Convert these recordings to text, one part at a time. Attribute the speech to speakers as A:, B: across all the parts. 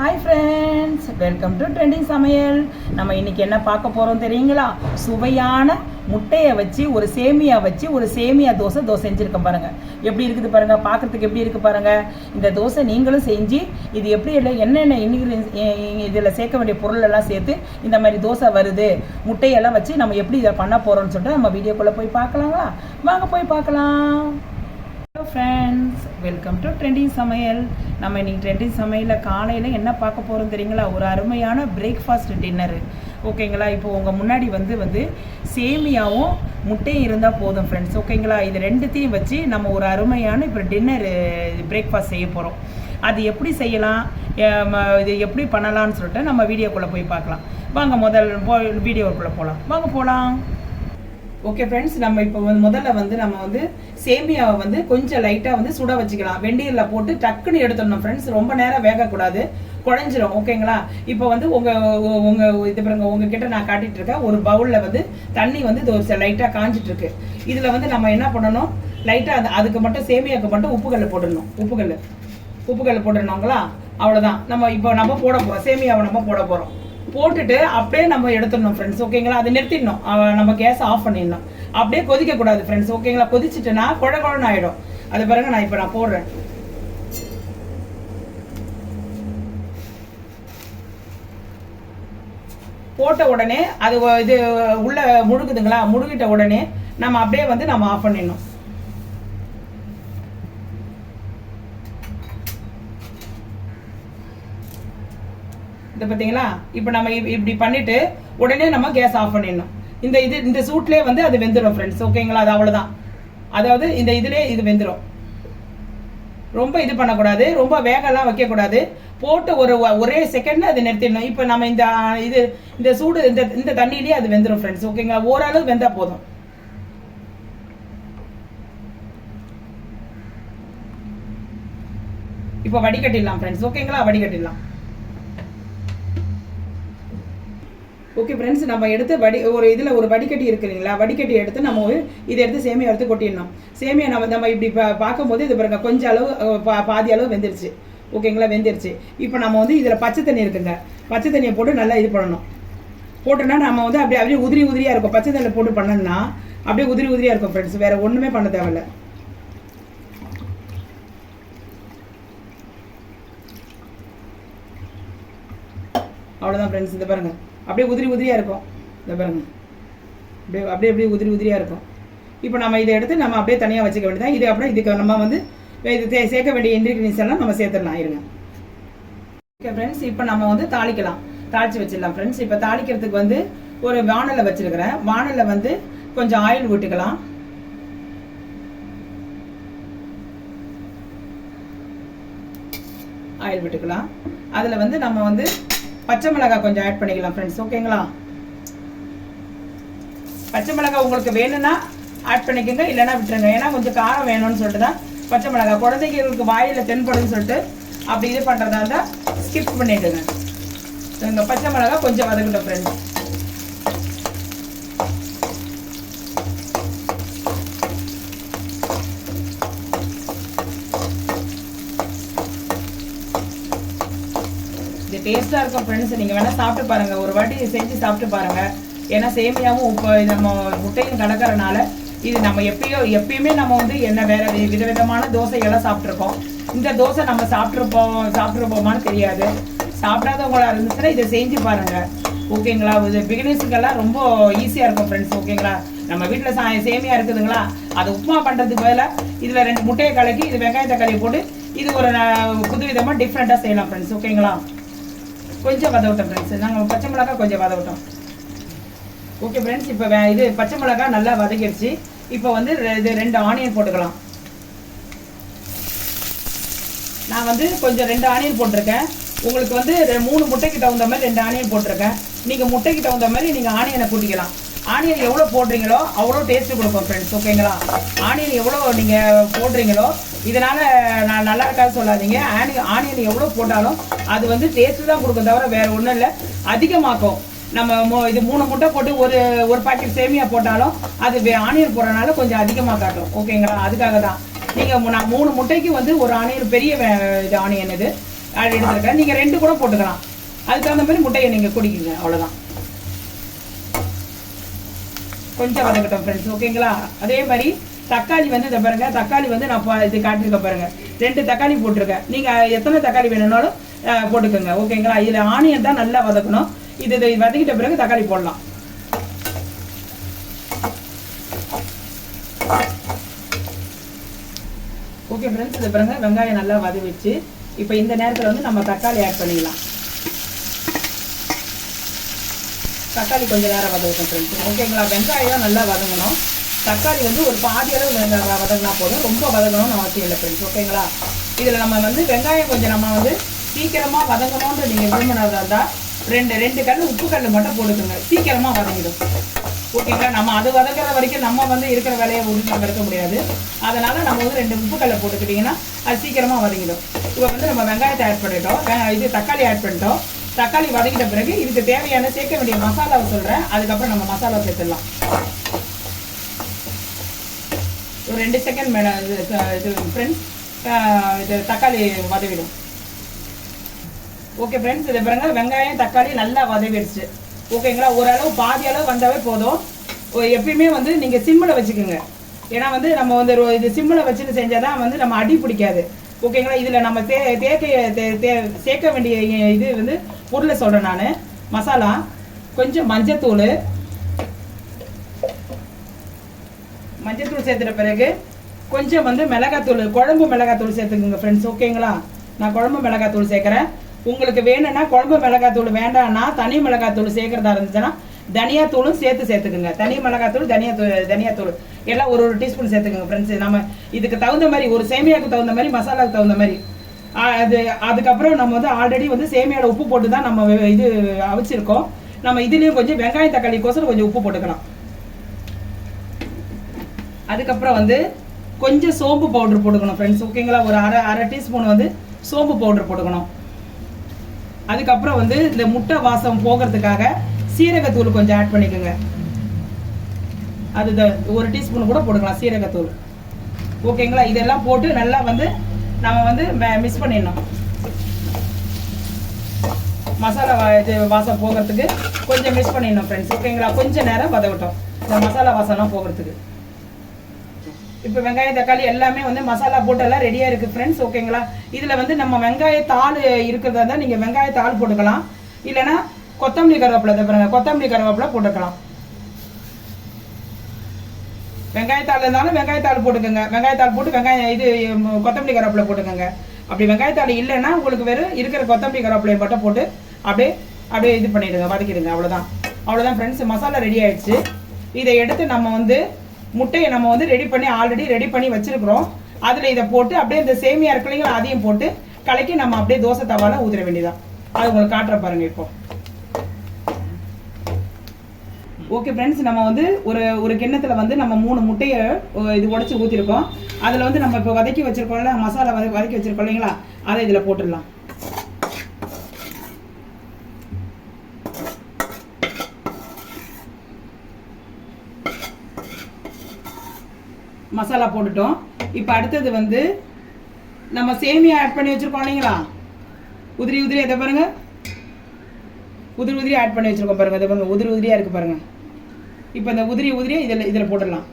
A: Hi friends, welcome to trending சமையல். நம்ம இன்னைக்கு என்ன பார்க்க போகிறோம் தெரியுங்களா? சுவையான முட்டையை வச்சு ஒரு சேமியா தோசை செஞ்சுருக்கேன் பாருங்கள். எப்படி இருக்குது பாருங்கள், பார்க்குறதுக்கு எப்படி இருக்குது பாருங்கள். இந்த தோசை நீங்களும் செஞ்சு இது எப்படி இல்லை என்னென்ன இதில் சேர்க்க வேண்டிய பொருள் எல்லாம் சேர்த்து இந்த மாதிரி தோசை வருது, முட்டையெல்லாம் வச்சு நம்ம எப்படி இதை பண்ண போகிறோம்னு சொல்லிட்டு நம்ம வீடியோக்குள்ளே போய் பார்க்கலாங்களா? வாங்க போய் பார்க்கலாம். Hello friends, welcome to trending சமையல். நம்ம இன்னைக்கு ட்ரெண்டிங் சமையலில் காலையில் என்ன பார்க்க போகிறோம் தெரியுங்களா? ஒரு அருமையான பிரேக்ஃபாஸ்ட் டின்னரு. ஓகேங்களா? இப்போ உங்கள் முன்னாடி வந்து சேமியாவும் முட்டையும் இருந்தால் போதும் ஃப்ரெண்ட்ஸ். ஓகேங்களா? இது ரெண்டுத்தையும் வச்சு நம்ம ஒரு அருமையான இப்போ டின்னர் பிரேக்ஃபாஸ்ட் செய்ய போகிறோம். அது எப்படி செய்யலாம், இது எப்படி பண்ணலான்னு சொல்லிட்டு நம்ம வீடியோக்குள்ளே போய் பார்க்கலாம். வாங்க வீடியோக்குள்ளே போகலாம். ஓகே ஃப்ரெண்ட்ஸ், நம்ம இப்போ முதல்ல நம்ம சேமியாவை கொஞ்சம் லைட்டாக சுட வச்சுக்கலாம். வெந்நீரில் போட்டு டக்குன்னு எடுத்துடணும் ஃப்ரெண்ட்ஸ். ரொம்ப நேரம் வேகக்கூடாது, குழஞ்சிரும். ஓகேங்களா? இப்போ இது பாருங்க, உங்ககிட்ட நான் காட்டிட்டு இருக்கேன். ஒரு பவுலில் தண்ணி லைட்டாக காஞ்சிட்டு இருக்கு. இதில் நம்ம என்ன பண்ணணும், லைட்டாக அதுக்கு மட்டும் சேமியாவுக்கு மட்டும் உப்புக்கல் போட்டுடணும். உப்புக்கல் போட்டுடணுங்களா? அவ்வளோதான். நம்ம போட போகிறோம், சேமியாவை நம்ம போட போகிறோம். போட்டுட்டு அப்படியே நம்ம எடுத்துடணும் ஃப்ரெண்ட்ஸ். ஓகேங்களா? அதை நிறுத்திடணும். நம்ம கேஸ் ஆஃப் பண்ணிடணும். அப்படியே கொதிக்க கூடாது ஃப்ரெண்ட்ஸ். ஓகேங்களா? கொதிச்சுட்டுனா குழகுழன்னு ஆயிடும். அது பாருங்க, நான் போடுறேன். போட்ட உடனே அது இது உள்ள முழுகுதுங்களா? முழுகிட்ட உடனே நம்ம அப்படியே நம்ம ஆஃப் பண்ணிடணும். பார்த்தீங்களா? இப்போ நம்ம இப்படி பண்ணிட்டு உடனே நம்ம கேஸ் ஆஃப் பண்ணிடணும். இந்த சூட்லேயே அது வெந்துடும் ஃப்ரெண்ட்ஸ். ஓகேங்களா? அது அவ்வளோதான். அதாவது இந்த இதுலேயே இது வெந்துடும். ரொம்ப இது பண்ணக்கூடாது, ரொம்ப வேகம்லாம் வைக்கக்கூடாது. போட்டு ஒரே செகண்ட்ல அது நிறுத்திடணும். இப்போ நம்ம இந்த சூடு இந்த தண்ணியிலேயே அது வெந்துடும் ஃப்ரெண்ட்ஸ். ஓகேங்களா? ஓரளவு வெந்தா போதும். இப்போ வடிகட்டிடலாம் ஃப்ரெண்ட்ஸ். ஓகேங்களா? வடிகட்டிடலாம். ஓகே ஃப்ரெண்ட்ஸ், நம்ம எடுத்து ஒரு வடிகட்டி இருக்கு இல்லைங்களா? வடிகட்டி எடுத்து நம்ம இதை எடுத்து சேமியா எடுத்து கொட்டிடணும். சேமியா நம்ம இப்படி பார்க்கும்போது இது பாருங்க, கொஞ்சம் அளவு பாதி அளவு வெந்துருச்சு. ஓகேங்களா? வெந்துருச்சு. இப்போ நம்ம இதில் பச்சை தண்ணி இருக்குங்க. பச்சை தண்ணியை போட்டு நல்லா இது பண்ணணும். போட்டோன்னா நம்ம அப்படியே உதிரியாக இருக்கும். பச்சை தண்ணியில் போட்டு பண்ணோம்னா அப்படியே உதிரியாக இருக்கும் ஃப்ரெண்ட்ஸ். வேற ஒன்றுமே பண்ண தேவையில்ல. அவ்வளோதான் ஃப்ரெண்ட்ஸ். இந்த பாருங்க, அப்படியே உதிரியாக இருக்கும். இந்த பாருங்க, அப்படியே உதிரியாக இருக்கும். இப்போ நம்ம இதை எடுத்து நம்ம அப்படியே தனியாக வச்சுக்க வேண்டியதான். இது அப்புறம் இதுக்கு நம்ம இது சேர்க்க வேண்டிய இன்க்ரீடியன்ஸ் எல்லாம் நம்ம சேர்த்துடலாம். இருங்க. ஓகே ஃப்ரெண்ட்ஸ், இப்போ நம்ம தாளிச்சு வச்சிடலாம் ஃப்ரெண்ட்ஸ். இப்போ தாளிக்கிறதுக்கு ஒரு வானலை வச்சிருக்கிறேன். வானலை கொஞ்சம் ஆயில் விட்டுக்கலாம். ஆயில் விட்டுக்கலாம். அதில் நம்ம பச்சை மிளகாய் கொஞ்சம் ஆட் பண்ணிக்கலாம் ஃப்ரெண்ட்ஸ். ஓகேங்களா? பச்சை மிளகாய் உங்களுக்கு வேணும்னா ஆட் பண்ணிக்கோங்க, இல்லைன்னா விட்டுருங்க. ஏன்னா கொஞ்சம் காரம் வேணும்னு சொல்லிட்டு தான் பச்சை மிளகாய். குழந்தைங்களுக்கு வாயில் தென்படுன்னு சொல்லிட்டு அப்படி இது பண்ணுறதா இருந்தால் ஸ்கிப் பண்ணிடுங்க. இந்த பச்சை மிளகாய் கொஞ்சம் வதக்கட்டும் ஃப்ரெண்ட்ஸ். இது டேஸ்ட்டாக இருக்கும் ஃப்ரெண்ட்ஸ். நீங்கள் வேணால் சாப்பிட்டு பாருங்கள், ஒரு வாட்டி செஞ்சு சாப்பிட்டு பாருங்கள். ஏன்னா சேமியாவும் நம்ம முட்டையும் கலக்கறனால இது நம்ம எப்பயுமே நம்ம என்ன வேற விதவிதமான தோசையெல்லாம் சாப்பிட்ருக்கோம். இந்த தோசை நம்ம சாப்பிட்ருப்போமான்னு தெரியாது. சாப்பிடாதவங்களா இருந்துச்சுன்னா இதை செஞ்சு பாருங்கள். ஓகேங்களா? இது பிகினர்ஸுக்கெல்லாம் ரொம்ப ஈஸியாக இருக்கும் ஃப்ரெண்ட்ஸ். ஓகேங்களா? நம்ம வீட்டில் சேமியா இருக்குதுங்களா, அது உப்புமா பண்ணுறதுக்கு பதிலாக இதில் 2 முட்டையை கலக்கி இது வெங்காய தக்காளி போட்டு இது ஒரு புதுவிதமாக டிஃப்ரெண்ட்டாக செய்யலாம் ஃப்ரெண்ட்ஸ். ஓகேங்களா? கொஞ்சம் வதவிட்டோம் ஃப்ரெண்ட்ஸ். நாங்கள் பச்சை மிளகாய் கொஞ்சம் வதவிட்டோம். ஓகே ஃப்ரெண்ட்ஸ், இப்போ இது பச்சை மிளகாய் நல்லா வதக்கிடுச்சு. இப்போ இது 2 ஆனியன் போட்டுக்கலாம். நான் கொஞ்சம் 2 ஆனியன் போட்டிருக்கேன். உங்களுக்கு 3 முட்டைக்கு தகுந்த மாதிரி 2 ஆனியன் போட்டிருக்கேன். நீங்கள் முட்டைக்கு தகுந்த மாதிரி நீங்கள் ஆனியனை கூட்டிக்கலாம். ஆனியன் எவ்வளோ போடுறீங்களோ அவ்வளோ டேஸ்ட்டு கொடுக்கும் ஃப்ரெண்ட்ஸ். ஓகேங்களா? ஆனியன் எவ்வளோ நீங்கள் போடுறீங்களோ, இதனால் நான் நல்லா இருக்காது சொல்லாதீங்க. ஆனியன் எவ்வளோ போட்டாலும் அது டேஸ்ட்டு தான் கொடுக்கும், தவிர வேறு ஒன்றும் இல்லை, அதிகமாக்கும். நம்ம இது 3 முட்டை போட்டு ஒரு பாக்கெட் சேமியா போட்டாலும் அது ஆனியன் போடுறதுனால கொஞ்சம் அதிகமாக காட்டும். ஓகேங்களா? அதுக்காக தான் நீங்கள் நான் 3 முட்டைக்கு ஒரு ஆனியன், பெரிய இது ஆனியன் இது எடுத்துருக்கேன். நீங்கள் 2 கூட போட்டுக்கலாம். அதுக்கு தகுந்த மாதிரி முட்டையை நீங்கள் குடிக்குங்க. அவ்வளோதான். கொஞ்சம் வதக்கட்டும் ஃப்ரெண்ட்ஸ். ஓகேங்களா? அதே மாதிரி தக்காளி வந்து இதை பாருங்க. தக்காளி வந்து நான் இது காட்டிருக்க பாருங்க. 2 தக்காளி போட்டிருக்கேன். நீங்கள் எத்தனை தக்காளி வேணும்னாலும் போட்டுக்கோங்க. ஓகேங்களா? இதில் ஆனியன் தான் நல்லா வதக்கணும். இது வதக்கிட்ட பிறகு தக்காளி போடலாம். ஓகே ஃப்ரெண்ட்ஸ், இது பாருங்க வெங்காயம் நல்லா வதவிச்சு. இப்போ இந்த நேரத்தில் வந்து நம்ம தக்காளி ஆட் பண்ணிக்கலாம். தக்காளி கொஞ்சம் நேரம் வதக்கும் ஃப்ரெண்ட்ஸ். ஓகேங்களா? வெங்காயம் நல்லா வதங்கணும். தக்காளி வந்து ஒரு பாதி அளவு வதங்கினா போதும், ரொம்ப வதங்கணும்னு அவசியம் இல்லை ஃப்ரெண்ட்ஸ். ஓகேங்களா? இதில் நம்ம வந்து வெங்காயம் கொஞ்சம் நம்ம வந்து சீக்கிரமாக வதங்கணும்னு நீங்கள் விரும்பினதாக இருந்தால் ரெண்டு கல் உப்பு கல் மட்டும் போட்டுக்கோங்க. சீக்கிரமாக வதங்கிடும். ஓகேங்களா? நம்ம அது வதங்குற வரைக்கும் நம்ம வந்து இருக்கிற வேலையை முடிச்சு நம்ம இருக்க முடியாது. அதனால் நம்ம வந்து 2 உப்பு கல்லை போட்டுக்கிட்டிங்கன்னா அது சீக்கிரமாக வதங்கிடும். இப்போ வந்து நம்ம வெங்காயத்தை ஆட் பண்ணிட்டோம். இது தக்காளி ஆட் பண்ணிட்டோம். தக்காளி வதக்கிட்ட பிறகு இதுக்கு தேவையான சேர்க்க வேண்டிய மசாலாவை சொல்கிறேன். அதுக்கப்புறம் நம்ம மசாலா சேர்த்துடலாம். ஒரு 2 செகண்ட் மேடம் இது ஃப்ரெண்ட்ஸ் இது தக்காளி வதவிடும். ஓகே ஃப்ரெண்ட்ஸ், இதை பாருங்க வெங்காயம் தக்காளி நல்லா வதவிடுச்சு. ஓகேங்களா? ஓரளவு பாதி அளவு வந்தாவே போதும். எப்பயுமே வந்து நீங்கள் சிம்மில் வச்சுக்கோங்க. ஏன்னா வந்து நம்ம வந்து இது சிம்மில் வச்சுட்டு செஞ்சால் தான் வந்து நம்ம அடி பிடிக்காது. ஓகேங்களா? இதில் நம்ம சேர்க்க வேண்டிய இது வந்து பொருளை சொல்கிறேன் நான். மசாலா, கொஞ்சம் மஞ்சத்தூள் சேர்த்துட்ட பிறகு கொஞ்சம் வந்து மிளகாத்தூள், குழம்பு மிளகாத்தூள் சேர்த்துக்குங்க ஃப்ரெண்ட்ஸ். ஓகேங்களா? நான் குழம்பு மிளகாத்தூள் சேர்க்குறேன். உங்களுக்கு வேணும்னா குழம்பு மிளகாத்தூள் வேண்டாம்னா தனி மிளகாத்தூள் சேர்க்குறதா இருந்துச்சுன்னா தனியாத்தூளும் சேர்த்துக்குங்க. தனி மிளகாத்தூள், தனியாத்தூள் எல்லாம் ஒரு டீஸ்பூன் சேர்த்துக்குங்க ஃப்ரெண்ட்ஸ். நம்ம இதுக்கு தகுந்த மாதிரி, ஒரு சேமியாவுக்கு தகுந்த மாதிரி, மசாலாவுக்கு தகுந்த மாதிரி. அதுக்கப்புறம் நம்ம வந்து ஆல்ரெடி வந்து சேமியாவில் உப்பு போட்டு தான் நம்ம இது அவிச்சிருக்கோம். நம்ம இதுலேயும் கொஞ்சம் வெங்காயம் தக்காளிக்கோசரம் கொஞ்சம் உப்பு போட்டுக்கலாம். அதுக்கப்புறம் வந்து கொஞ்சம் சோம்பு பவுடர் போட்டுக்கணும் ஃப்ரெண்ட்ஸ். ஓகேங்களா? ஒரு அரை டீஸ்பூன் வந்து சோம்பு பவுடர் போட்டுக்கணும். அதுக்கப்புறம் வந்து இந்த முட்டை வாசம் போகிறதுக்காக சீரகத்தூள் கொஞ்சம் ஆட் பண்ணிக்கோங்க. அது ஒரு டீஸ்பூன் கூட போட்டுக்கலாம் சீரகத்தூள். ஓகேங்களா? இதெல்லாம் போட்டு நல்லா வந்து நம்ம வந்து மிக்ஸ் பண்ணிடணும். மசாலா இது வாசம் போகிறதுக்கு கொஞ்சம் மிக்ஸ் பண்ணிடணும் ஃப்ரெண்ட்ஸ். ஓகேங்களா? கொஞ்சம் நேரம் வதக்கட்டும் இந்த மசாலா வாசம்லாம் போகிறதுக்கு. இப்போ வெங்காயம் தக்காளி எல்லாமே வந்து மசாலா போட்டு எல்லாம் ரெடியாக இருக்குது ஃப்ரெண்ட்ஸ். ஓகேங்களா? இதில் வந்து நம்ம வெங்காயத்தாள் இருக்கிறதா இருந்தால் நீங்கள் வெங்காயத்தாள் போட்டுக்கலாம். இல்லைன்னா கொத்தமல்லி கருவேப்பிலை போட்டுக்கலாம். வெங்காயத்தாள் இருந்தாலும் வெங்காயத்தாள் போட்டுக்கோங்க. வெங்காயத்தாள் போட்டு கொத்தமல்லி கருவேப்பிலை போட்டுக்கோங்க. அப்படி வெங்காயத்தாள் இல்லைன்னா உங்களுக்கு வெறும் இருக்கிற கொத்தமல்லி கருவேப்பிலையை மட்டும் போட்டு அப்படியே இது பண்ணிடுங்க, வதக்கிடுங்க. அவ்வளோதான் ஃப்ரெண்ட்ஸ். மசாலா ரெடி ஆயிடுச்சு. இதை எடுத்து நம்ம வந்து முட்டையை நம்ம வந்து ஆல்ரெடி ரெடி பண்ணி வச்சிருக்கிறோம். அதில் இதை போட்டு அப்படியே இந்த சேமியா இருக்கலைங்களா அதையும் போட்டு கலக்கி நம்ம அப்படியே தோசை தவால ஊதிர வேண்டியதான். அது உங்களுக்கு காட்டுற பாருங்க இப்போ. ஓகே ஃப்ரெண்ட்ஸ், நம்ம வந்து ஒரு கிண்ணத்தில் வந்து நம்ம 3 முட்டையை இது உடச்சி ஊற்றிருக்கோம். அதில் வந்து நம்ம இப்போ வதக்கி வச்சிருக்கோம்ல, மசாலா வதக்கி வச்சிருக்கோம் இல்லைங்களா, அதை இதில் போட்டுடலாம். மசாலா போட்டுட்டோம். இப்போ அடுத்தது வந்து நம்ம சேமியா ஆட் பண்ணி வச்சிருக்கோம் இல்லைங்களா, உதிரி இதை பாருங்க, உதிரி ஆட் பண்ணி வச்சிருக்கோம் பாருங்க. இதை பாருங்க, உதிரியா இருக்கு பாருங்க. இப்போ இந்த உதிரியை இதில் போட்டுடலாம்.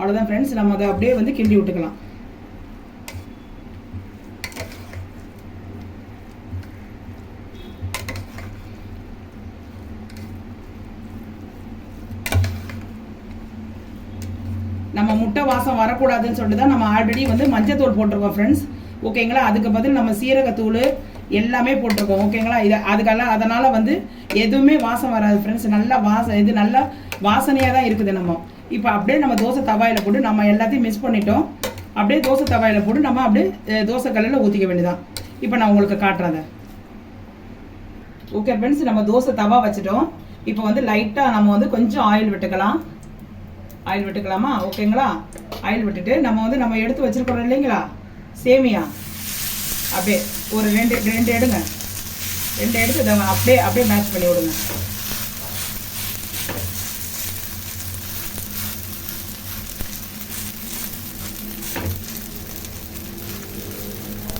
A: அவ்வளோதான் ஃப்ரெண்ட்ஸ், நம்ம அதை அப்படியே வந்து கிண்டி விட்டுக்கலாம். நம்ம முட்டை வாசம் வரக்கூடாதுன்னு சொல்லிட்டு தான் நம்ம ஆல்ரெடி வந்து மஞ்சத்தூள் போட்டிருக்கோம் ஃப்ரெண்ட்ஸ். ஓகேங்களா? அதுக்கு பதில் நம்ம சீரகத்தூள் எல்லாமே போட்டிருக்கோம். ஓகேங்களா? அதனால வந்து எதுவுமே வாசம் வராது ஃப்ரெண்ட்ஸ். நல்லா நல்லா வாசனையாக தான் இருக்குது. நம்ம இப்போ அப்படியே நம்ம தோசை தவாயில் போட்டு நம்ம எல்லாத்தையும் மிக்ஸ் பண்ணிட்டோம். அப்படியே தோசை தவாயில் போட்டு நம்ம அப்படியே தோசை கல்லில் ஊற்றிக்க வேண்டியதான். இப்போ நான் உங்களுக்கு காட்டுறேன். ஓகே ஃப்ரெண்ட்ஸ், நம்ம தோசை தவா வச்சுட்டோம். இப்போ வந்து லைட்டாக நம்ம வந்து கொஞ்சம் ஆயில் விட்டுக்கலாம். ஆயில் விட்டுக்கலாமா? ஓகேங்களா? ஆயில் விட்டுட்டு நம்ம எடுத்து வச்சுருக்கிறோம் இல்லைங்களா சேமியா, அப்படியே ஒரு ரெண்டு எடுங்க. 2 எடுத்து இதை அப்படியே மேட்ச் பண்ணி விடுங்க.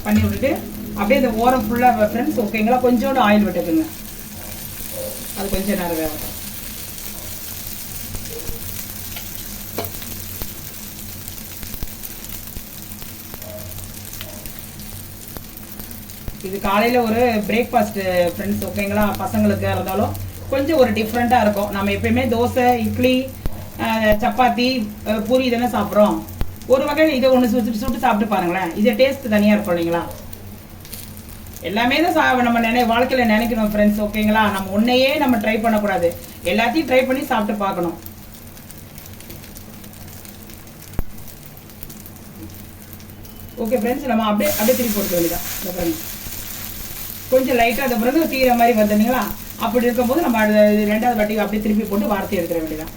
A: பண்ணி விட்டுட்டு அப்படியே இந்த ஓரம் ஃபுல்லாக ஃப்ரெண்ட்ஸ் ஓகேங்களா, கொஞ்சோண்டு ஆயில் விட்டுக்குங்க. அது கொஞ்சம் நேரம் வேகட்டும். இது காலையில் ஒரு பிரேக்ஃபாஸ்ட்டு ஃப்ரெண்ட்ஸ் ஓகேங்களா, பசங்களுக்கு இருந்தாலும் கொஞ்சம் ஒரு டிஃப்ரெண்ட்டாக இருக்கும். நம்ம எப்பயுமே தோசை, இட்லி, சப்பாத்தி, பூரி தானே சாப்பிட்றோம். ஒரு வகையில் இதை ஒன்று சுட்டு சாப்பிட்டு பாருங்களேன், இது டேஸ்ட் தனியாக இருக்கும் இல்லைங்களா. எல்லாமே தான் நம்ம வாழ்க்கையில் நினைக்கணும் ஃப்ரெண்ட்ஸ் ஓகேங்களா. நம்ம ஒன்றையே நம்ம ட்ரை பண்ணக்கூடாது, எல்லாத்தையும் ட்ரை பண்ணி சாப்பிட்டு பார்க்கணும். ஓகே ஃப்ரெண்ட்ஸ், நம்ம அப்படியே திருப்பி போட்டு வேண்டியதான். இந்த பாருங்க கொஞ்சம் லைட்டாக அந்த பிறகு தீர மாதிரி வந்துங்களா, அப்படி இருக்கும்போது நம்ம 2வது வாட்டி அப்படியே திருப்பி போட்டு வார்த்தை எடுத்துட வேண்டியதான்.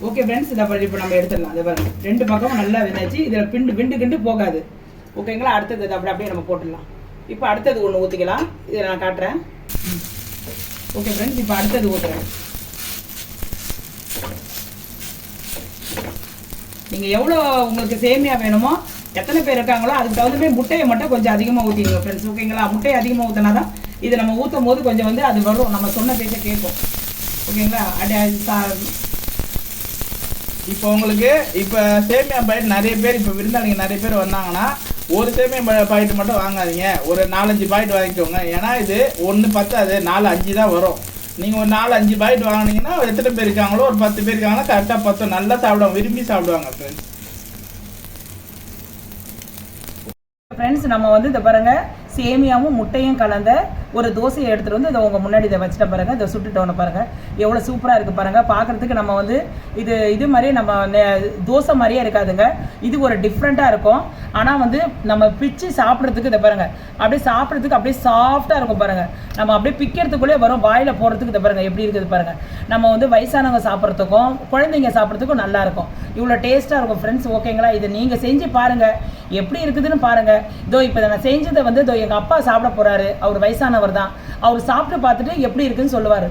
A: ஓகே ஃப்ரெண்ட்ஸ், இதை இப்போ நம்ம எடுத்துடலாம். இதை பாருங்க 2 பக்கமும் நல்லா வெந்தாச்சு. இதில் விண்டு போகாது ஓகேங்களா. அடுத்தது இதை அப்படியே நம்ம போட்டுடலாம். இப்போ அடுத்தது ஒன்று ஊற்றிக்கலாம், இதை நான் காட்டுறேன். ஓகே ஃப்ரெண்ட்ஸ், இப்போ அடுத்தது ஊற்றுறேன். நீங்கள் எவ்வளோ உங்களுக்கு சேமியா வேணுமோ, எத்தனை பேர் இருக்காங்களோ அதுக்கு தகுந்த மாதிரி முட்டையை மட்டும் கொஞ்சம் அதிகமாக ஊற்றிடுங்க ஃப்ரெண்ட்ஸ் ஓகேங்களா. முட்டையை அதிகமாக ஊற்றினா தான் இதை நம்ம ஊற்றும் போது கொஞ்சம் அது வரும், நம்ம சொன்ன பேச்சை கேட்கும் ஓகேங்களா.
B: இப்போ உங்களுக்கு இப்போ சேமியா பாக்கெட் நிறைய பேர் இப்போ விருந்தாளிங்க நிறைய பேர் வந்தாங்கன்னா ஒரு சேமியா பாக்கெட் மட்டும் வாங்காதீங்க, ஒரு 4-5 பாக்கெட் வாங்கிக்கோங்க. ஏன்னா இது 1 பத்தாது, 4-5 தான் வரும். நீங்கள் ஒரு 4-5 பாக்கெட் வாங்கினீங்கன்னா எத்தனை பேர் இருக்காங்களோ ஒரு 10 பேர் இருக்காங்கன்னா கரெக்டாக 10 நல்லா சாப்பிடுவாங்க, விரும்பி சாப்பிடுவாங்க
A: ஃப்ரெண்ட்ஸ். நம்ம இதை பாருங்க சேமியாவும் முட்டையும் கலந்த ஒரு தோசையை எடுத்துகிட்டு இதை உங்கள் முன்னாடி இதை வச்சுட்ட பாருங்கள். இதை சுட்டுட்டோன்னு பாருங்கள் எவ்வளோ சூப்பராக இருக்குது பாருங்கள். பார்க்குறதுக்கு நம்ம இது மாதிரியே நம்ம தோசை மாதிரியே இருக்காதுங்க, இது ஒரு டிஃப்ரெண்ட்டாக இருக்கும். ஆனால் நம்ம பிச்சு சாப்பிட்றதுக்கு இதை பாருங்கள், அப்படியே சாப்பிட்றதுக்கு அப்படியே சாஃப்டாக இருக்கும் பாருங்கள். நம்ம அப்படியே பிக்கிறதுக்குள்ளே வரும், வாயில் போடுறதுக்கு இதை பாருங்கள் எப்படி இருக்குது பாருங்கள். நம்ம வயசானவங்க சாப்பிட்றதுக்கும் குழந்தைங்க சாப்பிட்றதுக்கும் நல்லாயிருக்கும், இவ்வளோ டேஸ்ட்டாக இருக்கும் ஃப்ரெண்ட்ஸ் ஓகேங்களா. இதை நீங்கள் செஞ்சு பாருங்கள், எப்படி இருக்குதுன்னு பாருங்கள். இப்போ நான் செஞ்சதை எங்கள் அப்பா சாப்பிட போகிறாரு, அவர் வயசானவர் தான், அவர் சாப்பிட்டு பார்த்துட்டு எப்படி இருக்குன்னு சொல்லுவார்.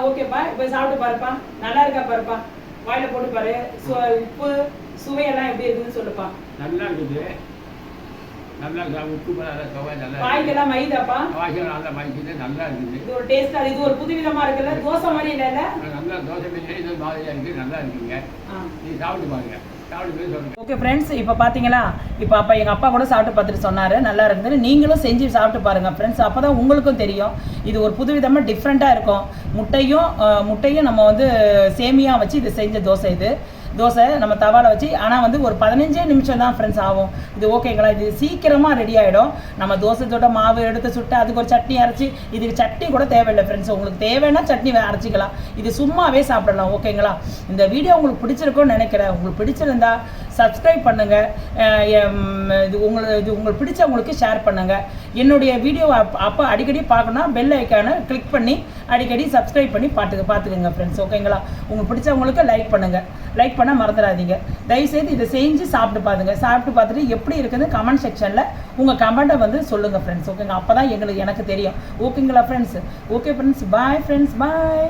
A: ஓகேப்பா, இப்போ சாப்பிட்டு பாருப்பா, நல்லா இருக்கா பாருப்பா, வாயில போட்டு பாரு, உப்பு சுவையெல்லாம் எப்படி இருக்குதுன்னு சொல்லுப்பா.
C: நல்லா இருக்குது, நல்லா உப்பு நல்லா
A: வாய்க்கெல்லாம் மைதாப்பா,
C: வாய்க்கெல்லாம் நல்லா மைக்குது, நல்லா இருக்குது.
A: இது ஒரு டேஸ்டா, இது ஒரு புதுவிதமா இருக்குல்ல, தோசை மாதிரி இல்லைல்ல,
C: நல்லா தோசை இது மாதிரியா இருக்குது, நல்லா இருக்குங்க. நீ சாப்பிட்டு பாருங்க.
A: ஓகே ஃப்ரெண்ட்ஸ், இப்போ பார்த்தீங்களா, இப்போ அப்போ எங்கள் அப்பா கூட சாப்பிட்டு பார்த்துட்டு சொன்னார் நல்லா இருக்குதுன்னு. நீங்களும் செஞ்சு சாப்பிட்டு பாருங்கள் ஃப்ரெண்ட்ஸ், அப்போ தான் உங்களுக்கும் தெரியும். இது ஒரு புதுவிதமாக டிஃப்ரெண்ட்டாக இருக்கும். முட்டையும் நம்ம சேமியா வச்சு இது செஞ்ச தோசை நம்ம தவாவில் வச்சு, ஆனால் ஒரு 15 நிமிஷம் தான் ஃப்ரெண்ட்ஸ் ஆகும் இது ஓகேங்களா. இது சீக்கிரமாக ரெடி ஆகிடும். நம்ம தோசை தொட்ட மாவு எடுத்து சுட்டு அதுக்கு ஒரு சட்னி அரைச்சி, இதுக்கு சட்னி கூட தேவையில்லை ஃப்ரெண்ட்ஸ், உங்களுக்கு தேவைன்னா சட்னி அரைச்சிக்கலாம், இது சும்மாவே சாப்பிடலாம் ஓகேங்களா. இந்த வீடியோ உங்களுக்கு பிடிச்சிருக்கும்னு நினைக்கிறேன். உங்களுக்கு பிடிச்சிருந்தா சப்ஸ்கிரைப் பண்ணுங்கள், இது உங்களுக்கு பிடிச்சவங்களுக்கு ஷேர் பண்ணுங்கள். என்னுடைய வீடியோ அப்போ அடிக்கடி பார்க்கணுன்னா பெல் ஐக்கானை கிளிக் பண்ணி அடிக்கடி சப்ஸ்கிரைப் பண்ணி பார்த்துக்குங்க ஃப்ரெண்ட்ஸ் ஓகேங்களா. உங்களுக்கு பிடிச்சவங்களுக்கு லைக் பண்ண மறந்துடாதீங்க. தயவுசெய்து இதை செஞ்சு சாப்பிட்டு பார்த்துட்டு எப்படி இருக்குதுன்னு கமெண்ட் செக்ஷனில் உங்கள் கமெண்ட்டை சொல்லுங்கள் ஃப்ரெண்ட்ஸ் ஓகேங்களா. அப்போ தான் எனக்கு தெரியும் ஓகேங்களா friends. Okay friends, bye friends, பாய்.